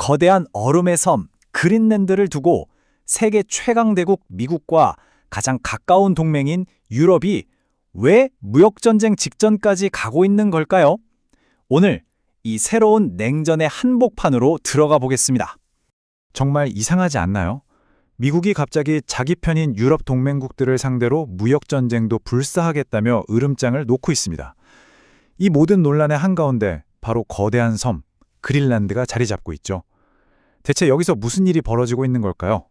거대한 얼음의 섬 그린랜드를 두고 세계 최강 대국 미국과 가장 가까운 동맹인 유럽이 왜 무역전쟁 직전까지 가고 있는 걸까요? 오늘 이 새로운 냉전의 한복판으로 들어가 보겠습니다. 정말 이상하지 않나요? 미국이 갑자기 자기 편인 유럽 동맹국들을 상대로 무역전쟁도 불사하겠다며 으름장을 놓고 있습니다. 이 모든 논란의 한가운데 바로 거대한 섬, 그린란드가 자리 잡고 있죠. 대체 여기서 무슨 일이 벌어지고 있는 걸까요?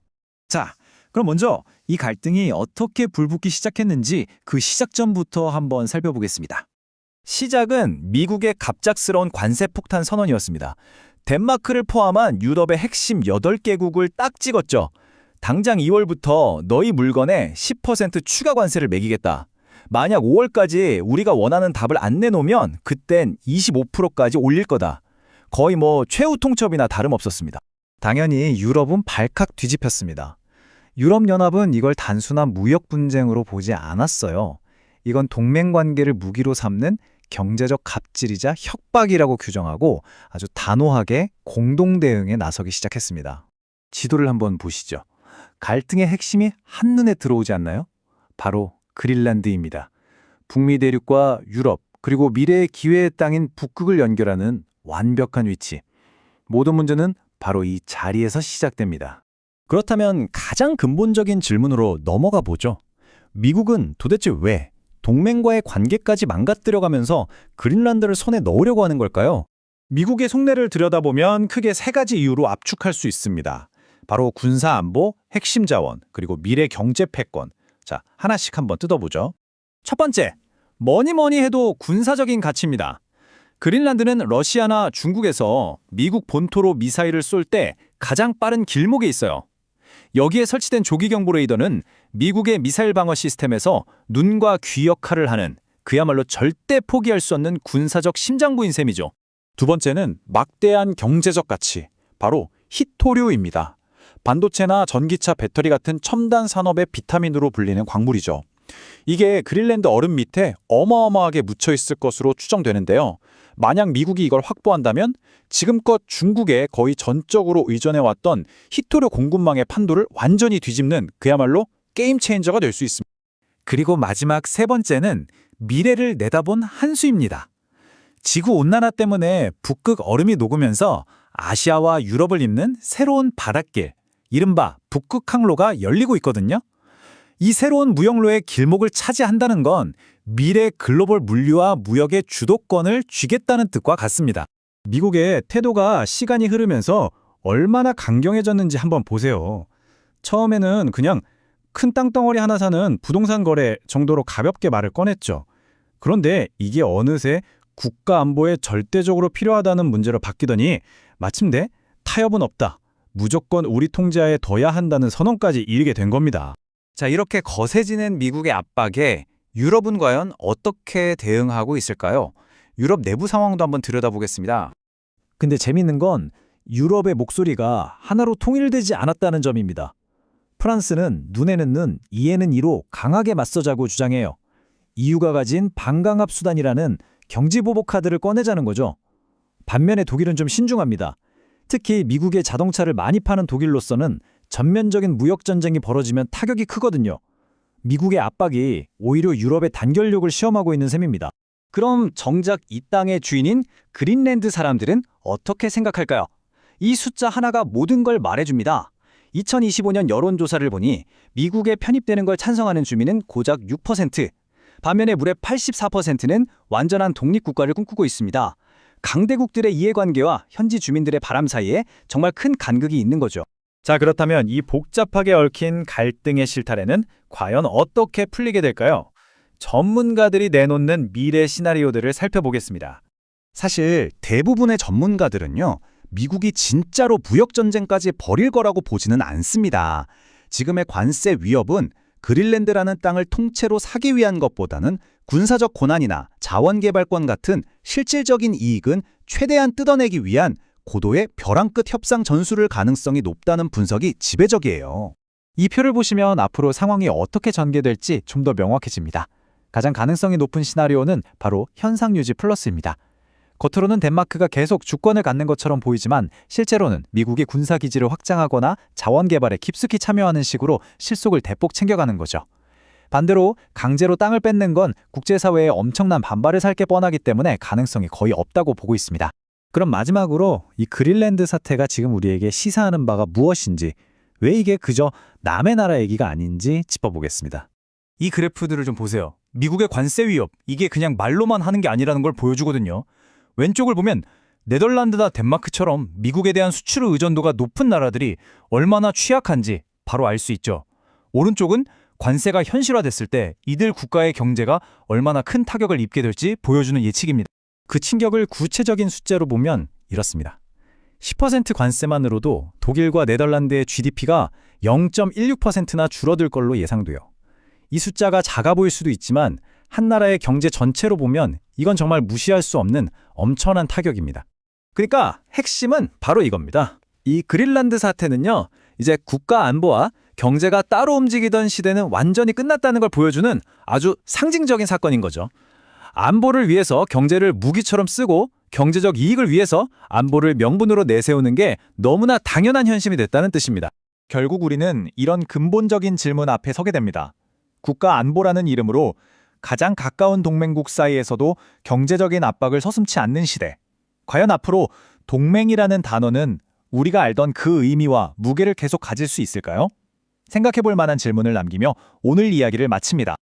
자, 그럼 먼저 이 갈등이 어떻게 불붙기 시작했는지 그 시작점부터 한번 살펴보겠습니다. 시작은 미국의 갑작스러운 관세 폭탄 선언이었습니다. 덴마크를 포함한 유럽의 핵심 8개국을 딱 찍었죠. 당장 2월부터 너희 물건에 10% 추가 관세를 매기겠다. 만약 5월까지 우리가 원하는 답을 안 내놓으면 그땐 25%까지 올릴 거다. 거의 최후 통첩이나 다름없었습니다. 당연히 유럽은 발칵 뒤집혔습니다. 유럽연합은 이걸 단순한 무역 분쟁으로 보지 않았어요. 이건 동맹관계를 무기로 삼는 경제적 갑질이자 협박이라고 규정하고 아주 단호하게 공동 대응에 나서기 시작했습니다. 지도를 한번 보시죠. 갈등의 핵심이 한눈에 들어오지 않나요? 바로 그린란드입니다. 북미 대륙과 유럽, 그리고 미래의 기회의 땅인 북극을 연결하는 완벽한 위치. 모든 문제는 바로 이 자리에서 시작됩니다. 그렇다면 가장 근본적인 질문으로 넘어가 보죠. 미국은 도대체 왜 동맹과의 관계까지 망가뜨려가면서 그린란드를 손에 넣으려고 하는 걸까요? 미국의 속내를 들여다보면 크게 3가지 이유로 압축할 수 있습니다. 바로 군사 안보, 핵심 자원, 그리고 미래 경제 패권. 자, 하나씩 한번 뜯어보죠. 첫 번째, 뭐니 해도 군사적인 가치입니다. 그린란드는 러시아나 중국에서 미국 본토로 미사일을 쏠 때 가장 빠른 길목에 있어요. 여기에 설치된 조기경보 레이더는 미국의 미사일 방어 시스템에서 눈과 귀 역할을 하는 그야말로 절대 포기할 수 없는 군사적 심장부인 셈이죠. 두 번째는 막대한 경제적 가치, 바로 희토류입니다. 반도체나 전기차 배터리 같은 첨단 산업의 비타민으로 불리는 광물이죠. 이게 그린란드 얼음 밑에 어마어마하게 묻혀 있을 것으로 추정되는데요. 만약 미국이 이걸 확보한다면 지금껏 중국에 거의 전적으로 의존해왔던 희토류 공급망의 판도를 완전히 뒤집는 그야말로 게임 체인저가 될 수 있습니다. 그리고 마지막 3번째는 미래를 내다본 한수입니다. 지구온난화 때문에 북극 얼음이 녹으면서 아시아와 유럽을 잇는 새로운 바닷길, 이른바 북극 항로가 열리고 있거든요. 이 새로운 무역로의 길목을 차지한다는 건 미래 글로벌 물류와 무역의 주도권을 쥐겠다는 뜻과 같습니다. 미국의 태도가 시간이 흐르면서 얼마나 강경해졌는지 한번 보세요. 처음에는 그냥 큰 땅덩어리 하나 사는 부동산 거래 정도로 가볍게 말을 꺼냈죠. 그런데 이게 어느새 국가 안보에 절대적으로 필요하다는 문제로 바뀌더니 마침내 타협은 없다. 무조건 우리 통제하에 둬야 한다는 선언까지 이르게 된 겁니다. 자, 이렇게 거세지는 미국의 압박에 유럽은 과연 어떻게 대응하고 있을까요? 유럽 내부 상황도 한번 들여다보겠습니다. 근데 재밌는 건 유럽의 목소리가 하나로 통일되지 않았다는 점입니다. 프랑스는 눈에는 눈, 이에는 이로 강하게 맞서자고 주장해요. EU가 가진 반강압 수단이라는 경제보복 카드를 꺼내자는 거죠. 반면에 독일은 좀 신중합니다. 특히 미국의 자동차를 많이 파는 독일로서는 전면적인 무역전쟁이 벌어지면 타격이 크거든요. 미국의 압박이 오히려 유럽의 단결력을 시험하고 있는 셈입니다. 그럼 정작 이 땅의 주인인 그린란드 사람들은 어떻게 생각할까요? 이 숫자 하나가 모든 걸 말해줍니다. 2025년 여론조사를 보니 미국에 편입되는 걸 찬성하는 주민은 고작 6%, 반면에 무려 84%는 완전한 독립국가를 꿈꾸고 있습니다. 강대국들의 이해관계와 현지 주민들의 바람 사이에 정말 큰 간극이 있는 거죠. 자, 그렇다면 이 복잡하게 얽힌 갈등의 실타래는 과연 어떻게 풀리게 될까요? 전문가들이 내놓는 미래 시나리오들을 살펴보겠습니다. 사실 대부분의 전문가들은요, 미국이 진짜로 무역전쟁까지 벌일 거라고 보지는 않습니다. 지금의 관세 위협은 그린란드라는 땅을 통째로 사기 위한 것보다는 군사적 고난이나 자원개발권 같은 실질적인 이익은 최대한 뜯어내기 위한 고도의 벼랑 끝 협상 전술을 가능성이 높다는 분석이 지배적이에요. 이 표를 보시면 앞으로 상황이 어떻게 전개될지 좀 더 명확해집니다. 가장 가능성이 높은 시나리오는 바로 현상유지 플러스입니다. 겉으로는 덴마크가 계속 주권을 갖는 것처럼 보이지만 실제로는 미국이 군사기지를 확장하거나 자원 개발에 깊숙이 참여하는 식으로 실속을 대폭 챙겨가는 거죠. 반대로 강제로 땅을 뺏는 건 국제사회에 엄청난 반발을 살 게 뻔하기 때문에 가능성이 거의 없다고 보고 있습니다. 그럼 마지막으로 이 그린랜드 사태가 지금 우리에게 시사하는 바가 무엇인지, 왜 이게 그저 남의 나라 얘기가 아닌지 짚어보겠습니다. 이 그래프들을 좀 보세요. 미국의 관세 위협, 이게 그냥 말로만 하는 게 아니라는 걸 보여주거든요. 왼쪽을 보면 네덜란드나 덴마크처럼 미국에 대한 수출 의존도가 높은 나라들이 얼마나 취약한지 바로 알 수 있죠. 오른쪽은 관세가 현실화됐을 때 이들 국가의 경제가 얼마나 큰 타격을 입게 될지 보여주는 예측입니다. 그 충격을 구체적인 숫자로 보면 이렇습니다. 10% 관세만으로도 독일과 네덜란드의 GDP가 0.16%나 줄어들 걸로 예상돼요. 이 숫자가 작아 보일 수도 있지만 한 나라의 경제 전체로 보면 이건 정말 무시할 수 없는 엄청난 타격입니다. 그러니까 핵심은 바로 이겁니다. 이 그린란드 사태는요, 이제 국가 안보와 경제가 따로 움직이던 시대는 완전히 끝났다는 걸 보여주는 아주 상징적인 사건인 거죠. 안보를 위해서 경제를 무기처럼 쓰고 경제적 이익을 위해서 안보를 명분으로 내세우는 게 너무나 당연한 현실이 됐다는 뜻입니다. 결국 우리는 이런 근본적인 질문 앞에 서게 됩니다. 국가 안보라는 이름으로 가장 가까운 동맹국 사이에서도 경제적인 압박을 서슴지 않는 시대. 과연 앞으로 동맹이라는 단어는 우리가 알던 그 의미와 무게를 계속 가질 수 있을까요? 생각해 볼 만한 질문을 남기며 오늘 이야기를 마칩니다.